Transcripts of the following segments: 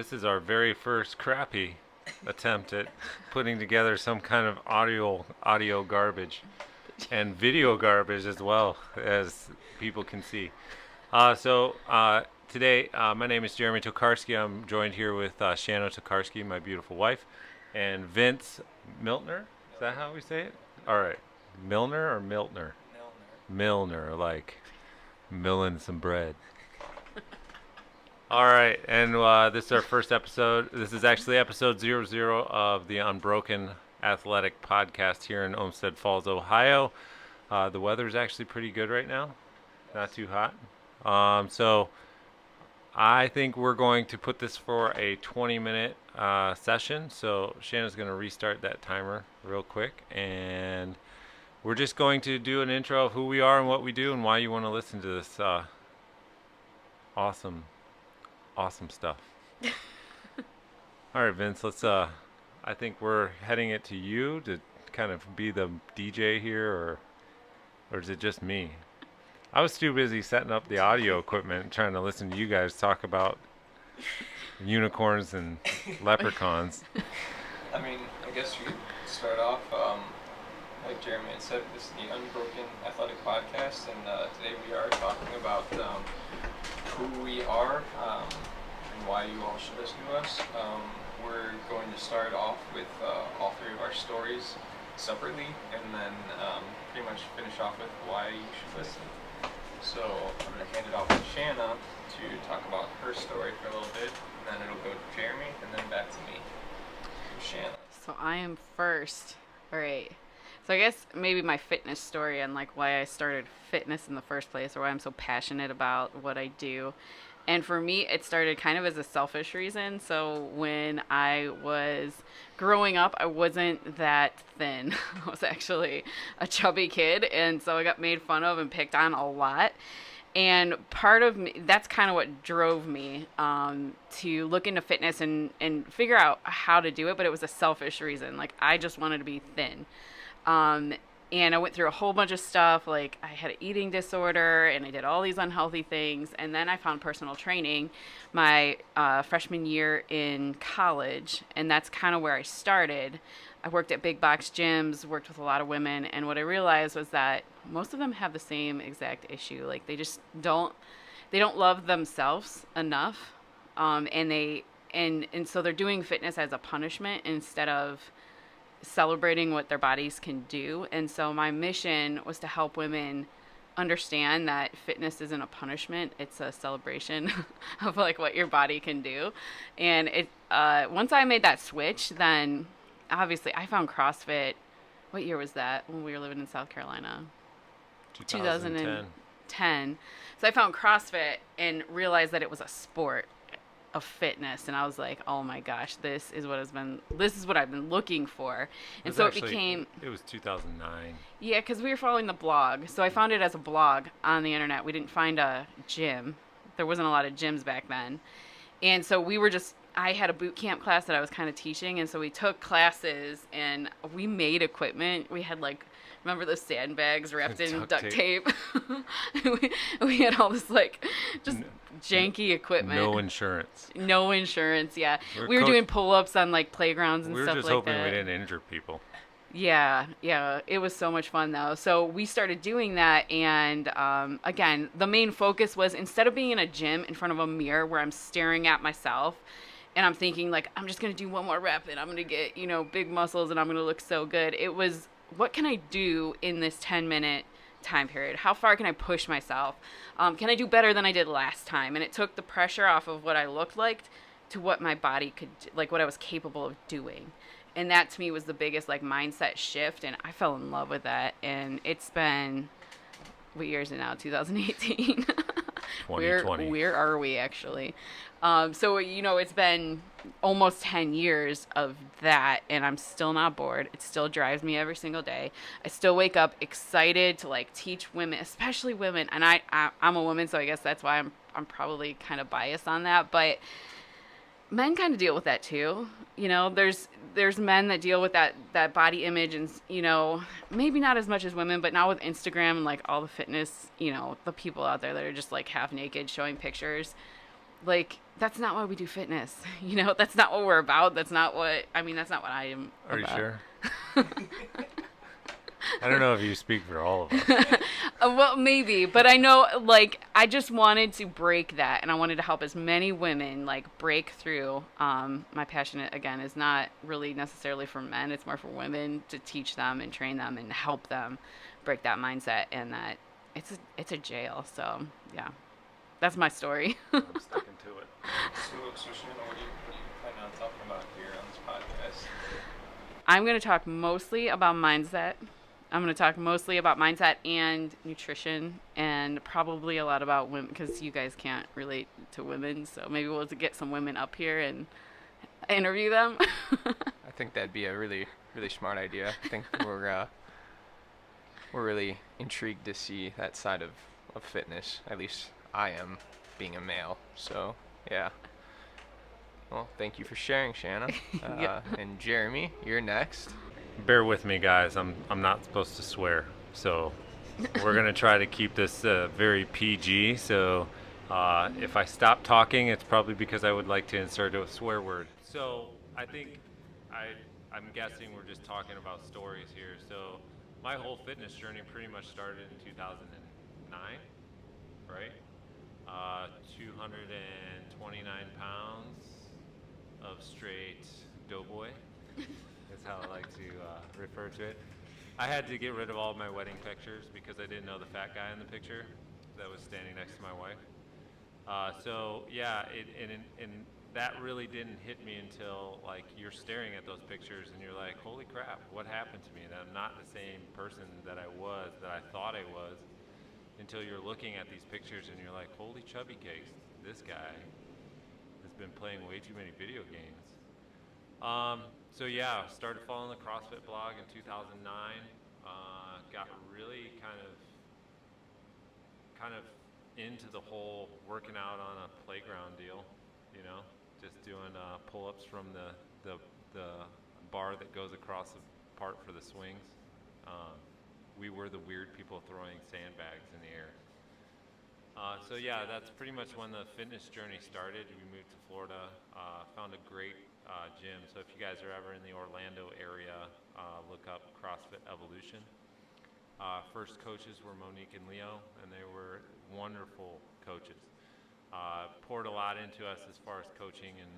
this is our very first crappy attempt at putting together some kind of audio garbage and video garbage as well, as people can see. Today, my name is Jeremy Tokarski. I'm joined here with Shanna Tokarski, my beautiful wife, and Vince Miltner. Is that how we say it? All right. Milner or Miltner? Milner, like milling some bread. All right, and this is our first episode. This is actually episode 00 of the Unbroken Athletic podcast here in Olmsted Falls, Ohio. The weather's actually pretty good right now, not too hot. So I think we're going to put this for a 20-minute session. So Shanna's going to restart that timer real quick, and we're just going to do an intro of who we are and what we do and why you want to listen to this awesome stuff. All right, Vince, let's I think we're heading it to you to kind of be the DJ here, or is it just me? I was too busy setting up the audio equipment and trying to listen to you guys talk about unicorns and leprechauns. I mean, I guess we could start off, like Jeremy had said, this is the Unbroken Athletic podcast, and today we are talking about who we are and why you all should listen to us. We're going to start off with all three of our stories separately, and then pretty much finish off with why you should listen. So I'm going to hand it off to Shanna to talk about her story for a little bit, and then it'll go to Jeremy, and then back to me. Shanna. So I am first. All right. So I guess maybe my fitness story and like why I started fitness in the first place, or why I'm so passionate about what I do. And for me, it started kind of as a selfish reason. So when I was growing up, I wasn't that thin. I was actually a chubby kid. And so I got made fun of and picked on a lot. And part of me, that's kind of what drove me to look into fitness and figure out how to do it. But it was a selfish reason. Like, I just wanted to be thin. And I went through a whole bunch of stuff, like I had an eating disorder and I did all these unhealthy things. And then I found personal training my freshman year in college. And that's kind of where I started. I worked at big box gyms, worked with a lot of women. And what I realized was that most of them have the same exact issue. Like they don't love themselves enough. And so they're doing fitness as a punishment instead of celebrating what their bodies can do. And so my mission was to help women understand that fitness isn't a punishment, it's a celebration of like what your body can do. And it once I made that switch, then obviously I found CrossFit. What year was that when we were living in South Carolina? 2010. So I found CrossFit and realized that it was a sport of fitness, and I was like, oh my gosh, this is what I've been looking for. And so it was 2009. Yeah, because we were following the blog. So I found it as a blog on the internet. We didn't find a gym. There wasn't a lot of gyms back then. And so I had a boot camp class that I was kind of teaching, and so we took classes and we made equipment. We had remember those sandbags wrapped in duct tape? we had all this just janky equipment. No insurance. Yeah. We were doing pull-ups on playgrounds and stuff like that. We were just hoping we didn't injure people. Yeah. It was so much fun though. So we started doing that, and again, the main focus was, instead of being in a gym in front of a mirror where I'm staring at myself and I'm thinking I'm just going to do one more rep and I'm going to get, big muscles and I'm going to look so good. It was, what can I do in this 10-minute time period? How far can I push myself? Can I do better than I did last time? And it took the pressure off of what I looked like to what my body could, what I was capable of doing. And that to me was the biggest mindset shift. And I fell in love with that. And it's been, what year is it now? 2018. 2020. Where are we actually? So, it's been almost 10 years of that, and I'm still not bored. It still drives me every single day. I still wake up excited to teach women, especially women. And I'm a woman, so I guess that's why I'm probably kind of biased on that. But men kind of deal with that too. There's men that deal with that body image, and maybe not as much as women, but now with Instagram and all the fitness, the people out there that are just half naked showing pictures. like that's not why we do fitness. That's not what we're about. That's not what I am Are you about. sure? I don't know if you speak for all of us. Well, maybe, but I know, like, I just wanted to break that, and I wanted to help as many women, like, break through. My passion, again, is not really necessarily for men, it's more for women, to teach them and train them and help them break that mindset, and that it's a jail. So, yeah, that's my story. I'm sticking to it. So Shannon, what do you plan on talking about here on this podcast? I'm going to talk mostly about mindset. I'm going to talk mostly about mindset and nutrition, and probably a lot about women, because you guys can't relate to women. So maybe we'll get some women up here and interview them. I think that'd be a really, really smart idea. I think we're really intrigued to see that side of fitness. At least I am, being a male. So yeah. Well, thank you for sharing, Shanna. Yeah. And Jeremy, you're next. Bear with me, guys. I'm not supposed to swear, so we're gonna try to keep this very PG. So if I stop talking, it's probably because I would like to insert a swear word. So I think I'm guessing we're just talking about stories here. So my whole fitness journey pretty much started in 2009, right? 229 pounds of straight doughboy. That's how I like to refer to it. I had to get rid of all my wedding pictures because I didn't know the fat guy in the picture that was standing next to my wife. So yeah, and that really didn't hit me until like you're staring at those pictures and you're like, holy crap, what happened to me? That I'm not the same person that I was, that I thought I was, until you're looking at these pictures and you're like, holy chubby cakes, this guy has been playing way too many video games. So yeah, started following the CrossFit blog in 2009. Got really kind of into the whole working out on a playground deal, just doing pull-ups from the bar that goes across the part for the swings. We were the weird people throwing sandbags in the air. So yeah, that's pretty much when the fitness journey started. We moved to Florida, found a great gym. So if you guys are ever in the Orlando area, look up CrossFit Evolution. First coaches were Monique and Leo, and they were wonderful coaches. Poured a lot into us as far as coaching, and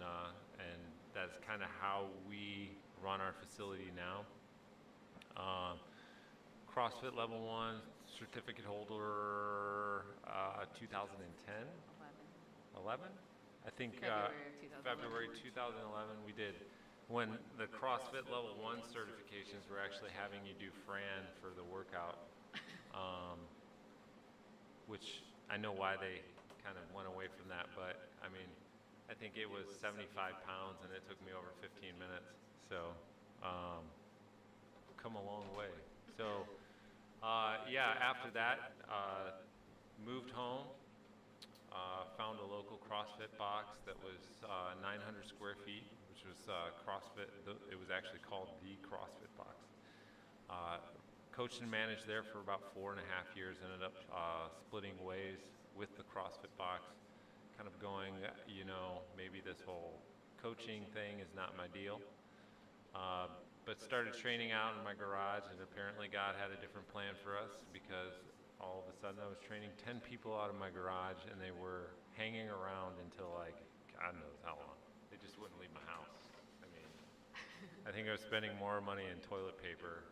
that's kind of how we run our facility now. CrossFit Level 1 certificate holder, 2010? 11? I think February 2011 we did. When the CrossFit Level 1 certifications were actually having you do Fran for the workout, which I know why they kind of went away from that, but I mean, I think it was 75 pounds and it took me over 15 minutes. So, come a long way. So, yeah, after that, moved home, found a local CrossFit box that was 900 square feet, which was CrossFit. It was actually called the CrossFit box. Coached and managed there for about 4.5 years. Ended up splitting ways with the CrossFit box, kind of going, maybe this whole coaching thing is not my deal. But started training out in my garage, and apparently God had a different plan for us, because all of a sudden I was training 10 people out of my garage, and they were hanging around until like, God knows how long. They just wouldn't leave my house. I mean, I think I was spending more money in toilet paper.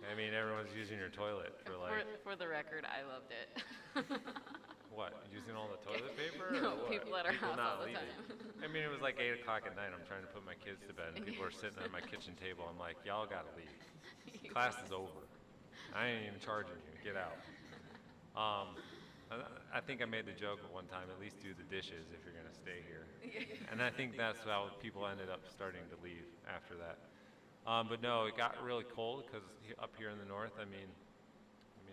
I mean, everyone's using your toilet for like... For the record, I loved it. What, using all the toilet paper? No, or what? people at our house not all the leaving. time. I mean, it was like 8 o'clock at night. I'm trying to put my kids to bed, and people are sitting at my kitchen table. I'm like, y'all gotta leave. Class is over. I ain't even charging you. Get out. I think I made the joke at one time, at least do the dishes if you're gonna stay here. And I think that's how people ended up starting to leave after that. But no, it got really cold, because up here in the north, I mean,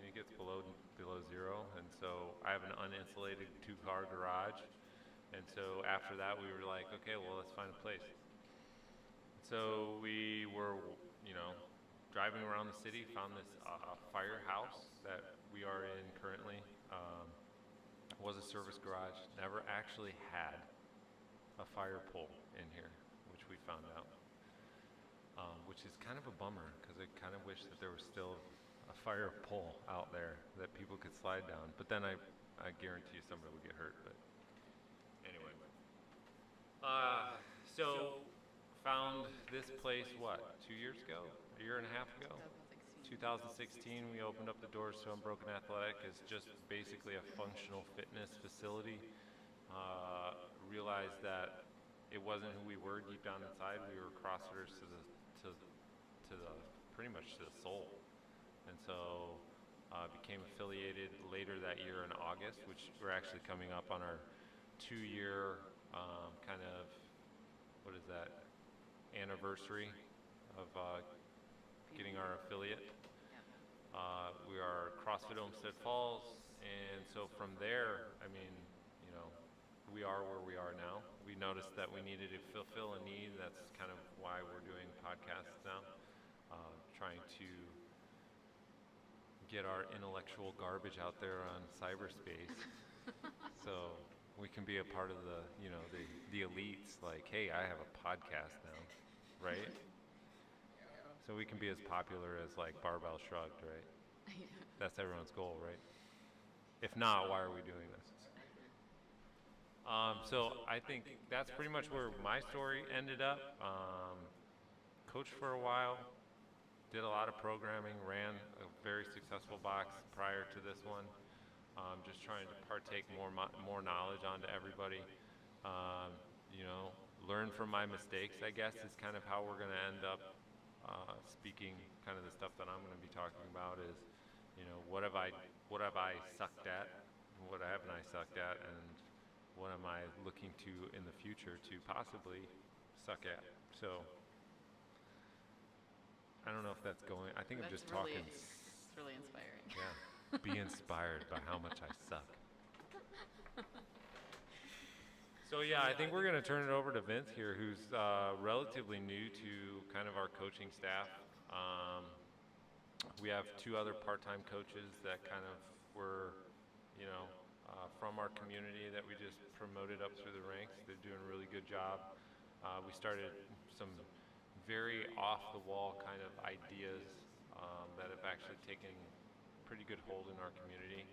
it gets below zero, and so I have an uninsulated 2-car garage, and so after that we were like, okay, well, let's find a place. So we were, driving around the city, found this firehouse that we are in currently, was a service garage. Never actually had a fire pole in here, which we found out, which is kind of a bummer because I kind of wish that there was still a fire pole out there that people could slide down. But then I guarantee you somebody would get hurt. But anyway, so found this place what, 2 years ago, a year and a half ago. 2016, we opened up the doors to Unbroken Athletic. It's just basically a functional fitness facility. Realized that it wasn't who we were deep down inside. We were CrossFitters to the pretty much to the soul, and so became affiliated later that year in August, which we're actually coming up on our 2-year kind of, what is that, anniversary of getting our affiliate. We are CrossFit Olmsted Falls, and so from there, I mean, you know, we are where we are now. We noticed that we needed to fulfill a need. That's kind of why we're doing podcasts now, trying to get our intellectual garbage out there on cyberspace, so we can be a part of the, you know, the elites. Like, hey, I have a podcast now, right? So we can be as popular as like Barbell Shrugged, right? That's everyone's goal, right? If not, why are we doing this? So I think that's pretty much where my story ended up. Coached for a while, did a lot of programming, ran a very successful box prior to this one. Just trying to partake more knowledge onto everybody. You know, learn from my mistakes, I guess, is kind of how we're going to end up speaking. Kind of the stuff that I'm going to be talking about is, you know, what have I sucked at, what haven't I sucked at, and what am I looking to in the future to possibly suck at. So I don't know if that's going. I think I'm just really, talking. it's really inspiring. Yeah, be inspired by how much I suck. So yeah, I think we're going to turn it over to Vince here, who's relatively new to kind of our coaching staff. We have 2 other part-time coaches that kind of were, you know, from our community that we just promoted up through the ranks. They're doing a really good job. We started some very off-the-wall kind of ideas that have actually taken pretty good hold in our community.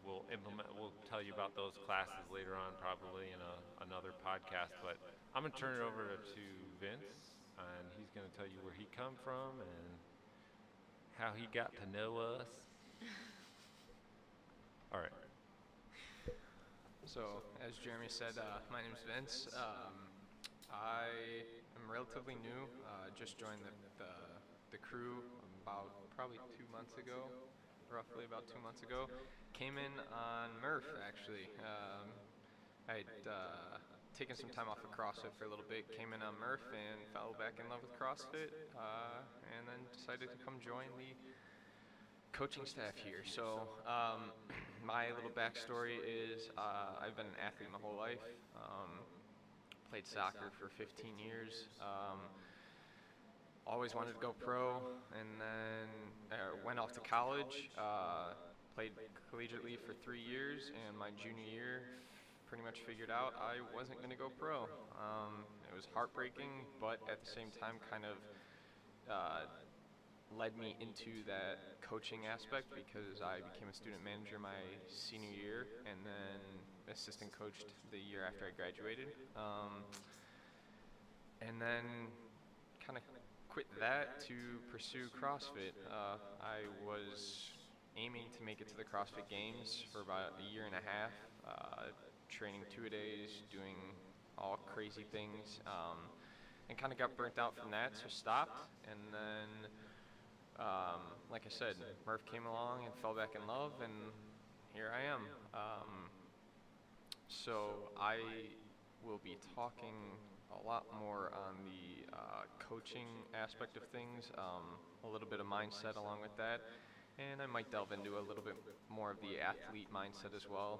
We'll tell you about those classes later on, probably in another podcast. But I'm gonna turn it over to Vince, and he's gonna tell you where he come from and how he got to know us. All right. So, as Jeremy said, my name is Vince. I am relatively new. Just joined the crew about probably 2 months ago, roughly about 2 months ago. Came in on Murph, actually. I'd taken some time off of CrossFit for a little bit, came in on Murph and fell back in love with CrossFit, and then decided to come join the coaching staff here. So my little backstory is I've been an athlete my whole life. Played soccer for 15 years. Always wanted to go pro, and then went off to college. Played collegiately for 3 years, and my junior year pretty much figured out I wasn't going to go pro. It was heartbreaking, but at the same time kind of led me into that coaching aspect, because I became a student manager my senior year and then assistant coached the year after I graduated. And then kind of quit that to pursue CrossFit. I was aiming to make it to the CrossFit Games for about a year and a half, training 2-a-days, doing all crazy things, and kind of got burnt out from that, so stopped. And then like I said, Murph came along and fell back in love, and here I am. So I will be talking a lot more on the coaching aspect of things, a little bit of mindset along with that, and I might delve into a little bit more of the athlete mindset as well,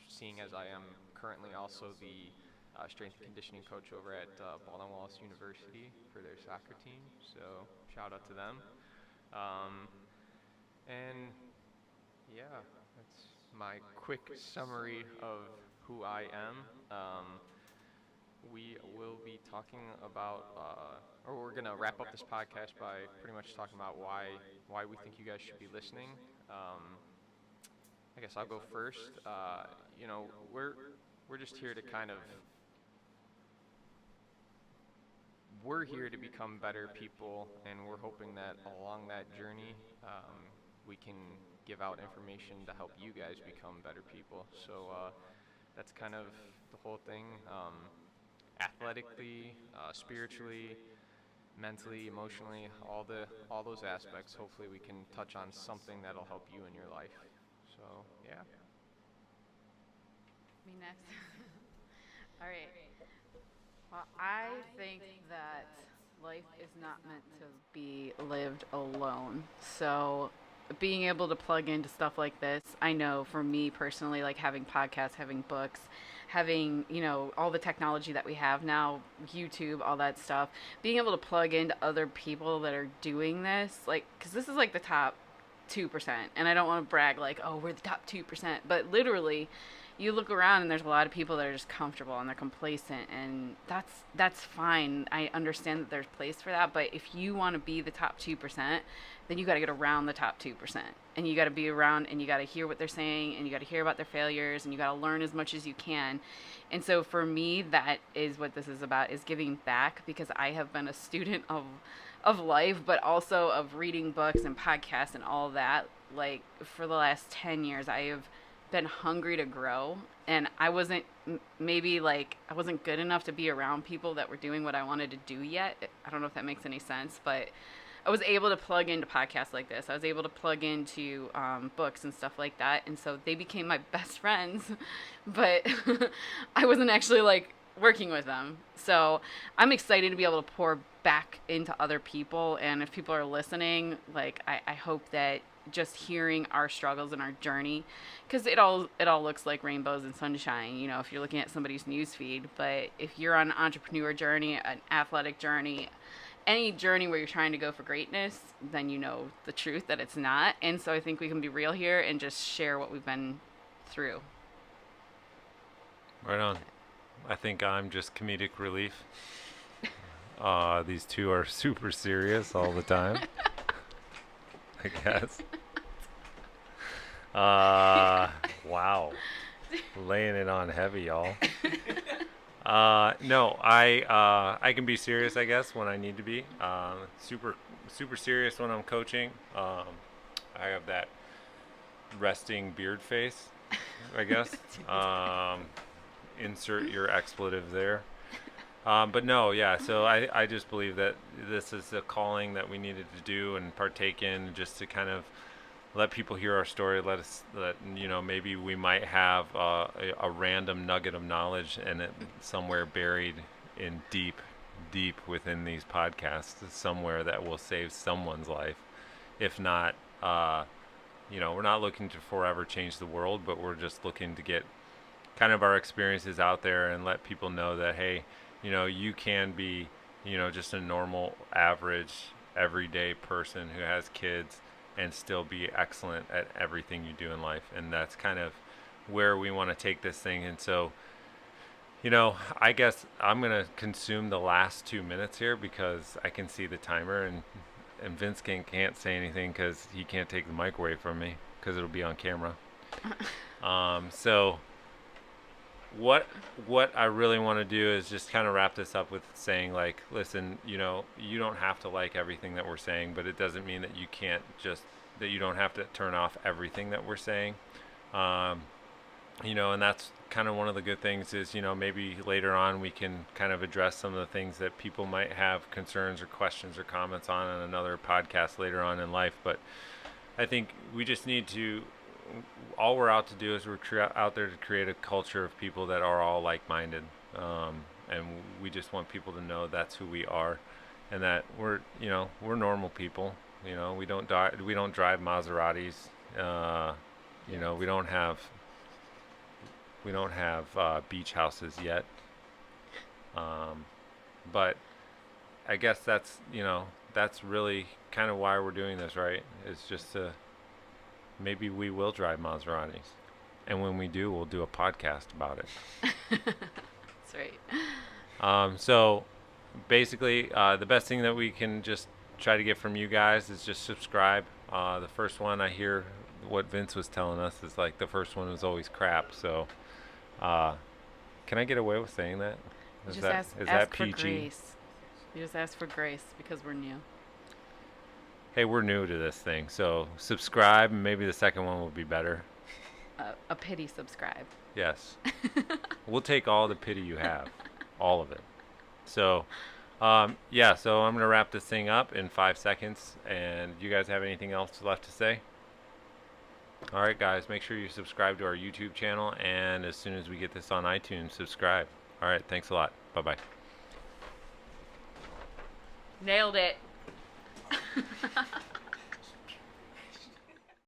seeing as I am currently also the strength and conditioning coach over at Baldwin Wallace University for their soccer team, so shout out to them. And yeah, That's my quick summary of who I am. We will be talking about, or we're gonna wrap up this podcast by pretty much talking about why we think you guys should be listening. I guess I'll go first. You know, we're just here to kind of we're here to become better people, and we're hoping that along that journey, we can give out information to help you guys become better people. So that's kind of the whole thing. Athletically, spiritually, mentally, emotionally, all those aspects. Hopefully, we can touch on something that'll help you in your life. So yeah. Me next. All right. Well, I think that life is not meant to be lived alone. So, being able to plug into stuff like this, I know for me personally, like having podcasts, having books, having, all the technology that we have now, YouTube, all that stuff, being able to plug into other people that are doing this, like, because this is like the top 2%. And I don't want to brag like, oh, we're the top 2%. But literally, you look around and there's a lot of people that are just comfortable and they're complacent, and that's fine. I understand that there's place for that, but if you want to be the top 2%, then you got to get around the top 2%, and you got to be around, and you got to hear what they're saying, and you got to hear about their failures, and you got to learn as much as you can. And so for me, that is what this is about, is giving back, because I have been a student of life, but also of reading books and podcasts and all that. Like for the last 10 years, I have been hungry to grow, and I wasn't I wasn't good enough to be around people that were doing what I wanted to do yet. I don't know if that makes any sense, but I was able to plug into podcasts like this. I was able to plug into books and stuff like that, and so they became my best friends. But I wasn't actually like working with them. So I'm excited to be able to pour back into other people, and if people are listening, like I hope that just hearing our struggles and our journey, because it all looks like rainbows and sunshine, if you're looking at somebody's newsfeed. But if you're on an entrepreneur journey, an athletic journey, any journey where you're trying to go for greatness, then you know the truth that it's not. And so I think we can be real here and just share what we've been through. Right on. I think I'm just comedic relief. These two are super serious all the time, I guess. Wow. Laying it on heavy, y'all. No, I can be serious, I guess, when I need to be. Super serious when I'm coaching. I have that resting beard face, I guess. Insert your expletive there. But no, yeah, so I just believe that this is a calling that we needed to do and partake in, just to kind of let people hear our story, let maybe we might have a random nugget of knowledge and it somewhere buried in deep within these podcasts, somewhere that will save someone's life. If not, we're not looking to forever change the world, but we're just looking to get kind of our experiences out there and let people know that, hey, you can be, just a normal, average, everyday person who has kids and still be excellent at everything you do in life. And that's kind of where we want to take this thing. And so, I guess I'm going to consume the last 2 minutes here because I can see the timer, and Vince can't say anything because he can't take the mic away from me because it'll be on camera. So what I really want to do is just kind of wrap this up with saying, like, listen, you don't have to like everything that we're saying, but it doesn't mean that you don't have to turn off everything that we're saying. And that's kind of one of the good things is, maybe later on we can kind of address some of the things that people might have concerns or questions or comments on another podcast later on in life. But I think we just need to, all we're out to do is we're out there to create a culture of people that are all like-minded, and we just want people to know that's who we are, and that we're normal people. We don't drive Maseratis. We don't have beach houses yet. But I guess that's really kind of why we're doing this, right? It's just to maybe we will drive Maseratis. And when we do, we'll do a podcast about it. That's right. So basically, the best thing that we can just try to get from you guys is just subscribe. The first one I hear what Vince was telling us is like the first one was always crap. So can I get away with saying that? You Is just that ask, is ask that for PG? grace. You just ask for grace because we're new. Hey, we're new to this thing, so subscribe, and maybe the second one will be better. A pity subscribe. Yes. We'll take all the pity you have, all of it. So, yeah, so I'm going to wrap this thing up in 5 seconds. And you guys have anything else left to say? All right, guys, make sure you subscribe to our YouTube channel. And as soon as we get this on iTunes, subscribe. All right, thanks a lot. Bye-bye. Nailed it.